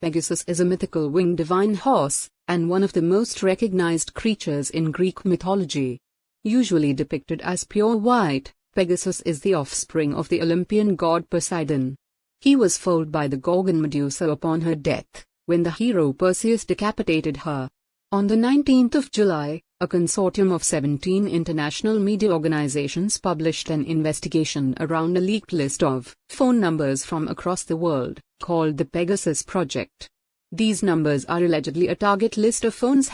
Pegasus is a mythical winged divine horse, and one of the most recognized creatures in Greek mythology. Usually depicted as pure white, Pegasus is the offspring of the Olympian god Poseidon. He was foaled by the Gorgon Medusa upon her death, when the hero Perseus decapitated her. On the 19th of July, a consortium of 17 international media organizations published an investigation around a leaked list of phone numbers from across the world, called the Pegasus Project. These numbers are allegedly a target list of phones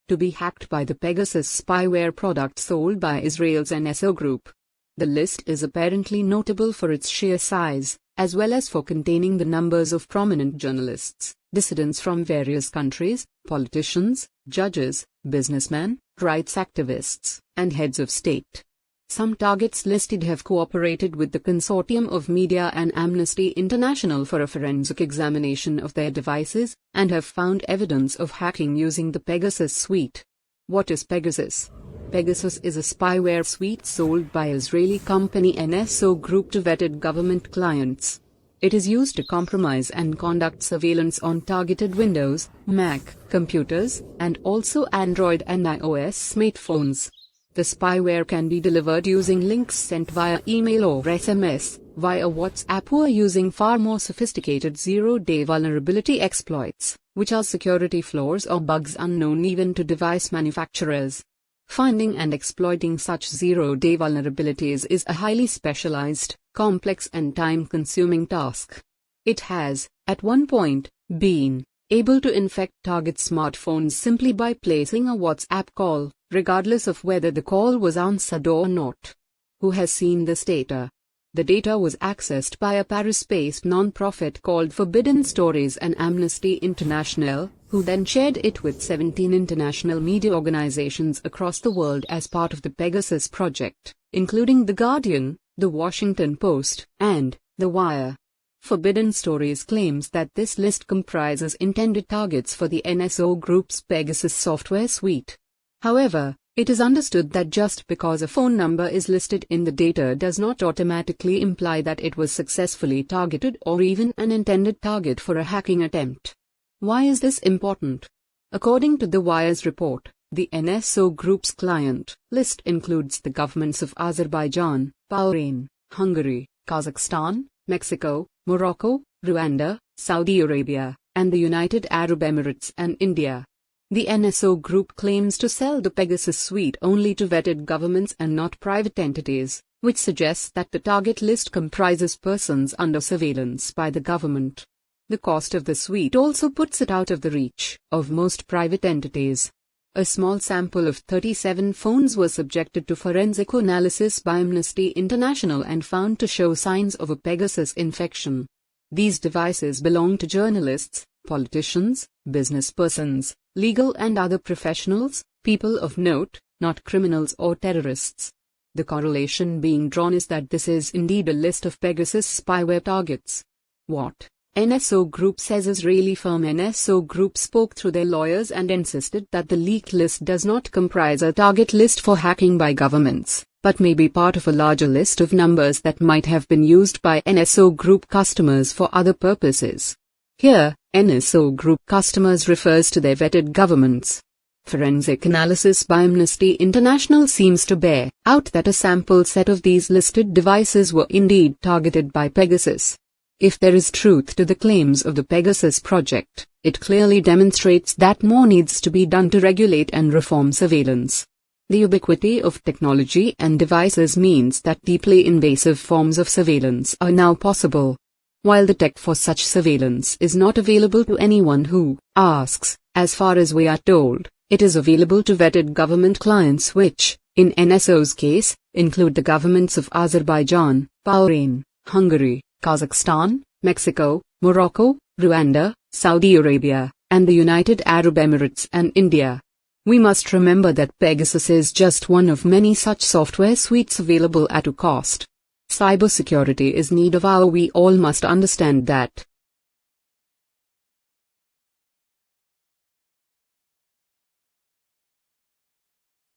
to be hacked by the Pegasus Spyware product sold by Israel's NSO Group. The list is apparently notable for its sheer size, as well as for containing the numbers of prominent journalists, dissidents from various countries, politicians, judges, businessmen, rights activists, and heads of state. Some targets listed have cooperated with the Consortium of Media and Amnesty International for a forensic examination of their devices, and have found evidence of hacking using the Pegasus suite. What is Pegasus? Pegasus is a spyware suite sold by Israeli company NSO Group to vetted government clients. It is used to compromise and conduct surveillance on targeted Windows, Mac, computers, and also Android and iOS smartphones. The spyware can be delivered using links sent via email or SMS, via WhatsApp, or using far more sophisticated zero-day vulnerability exploits, which are security flaws or bugs unknown even to device manufacturers. Finding and exploiting such zero-day vulnerabilities is a highly specialized, complex and time-consuming task. It has, at one point, been able to infect target smartphones simply by placing a WhatsApp call, regardless of whether the call was answered or not. Who has seen this data? The data was accessed by a Paris-based non-profit called Forbidden Stories and Amnesty International, who then shared it with 17 international media organizations across the world as part of the Pegasus project, including The Guardian, The Washington Post, and The Wire. Forbidden Stories claims that this list comprises intended targets for the NSO Group's Pegasus software suite. However, it is understood that just because a phone number is listed in the data does not automatically imply that it was successfully targeted or even an intended target for a hacking attempt. Why is this important? According to The Wire's report, the NSO Group's client list includes the governments of Azerbaijan, Bahrain, Hungary, Kazakhstan, Mexico, Morocco, Rwanda, Saudi Arabia, and the United Arab Emirates and India. The NSO Group claims to sell the Pegasus suite only to vetted governments and not private entities, which suggests that the target list comprises persons under surveillance by the government. The cost of the suite also puts it out of the reach of most private entities. A small sample of 37 phones was subjected to forensic analysis by Amnesty International and found to show signs of a Pegasus infection. These devices belong to journalists, politicians, businesspersons, legal and other professionals, people of note, not criminals or terrorists. The correlation being drawn is that this is indeed a list of Pegasus spyware targets. What NSO Group says. Israeli firm NSO Group spoke through their lawyers and insisted that the leaked list does not comprise a target list for hacking by governments, but may be part of a larger list of numbers that might have been used by NSO Group customers for other purposes. Here, NSO Group customers refers to their vetted governments. Forensic analysis by Amnesty International seems to bear out that a sample set of these listed devices were indeed targeted by Pegasus. If there is truth to the claims of the Pegasus project, it clearly demonstrates that more needs to be done to regulate and reform surveillance. The ubiquity of technology and devices means that deeply invasive forms of surveillance are now possible. While the tech for such surveillance is not available to anyone who asks, as far as we are told, it is available to vetted government clients which, in NSO's case, include the governments of Azerbaijan, Bahrain, Hungary, Kazakhstan, Mexico, Morocco, Rwanda, Saudi Arabia, and the United Arab Emirates and India. We must remember that Pegasus is just one of many such software suites available at a cost. Cybersecurity is need of hour. We all must understand that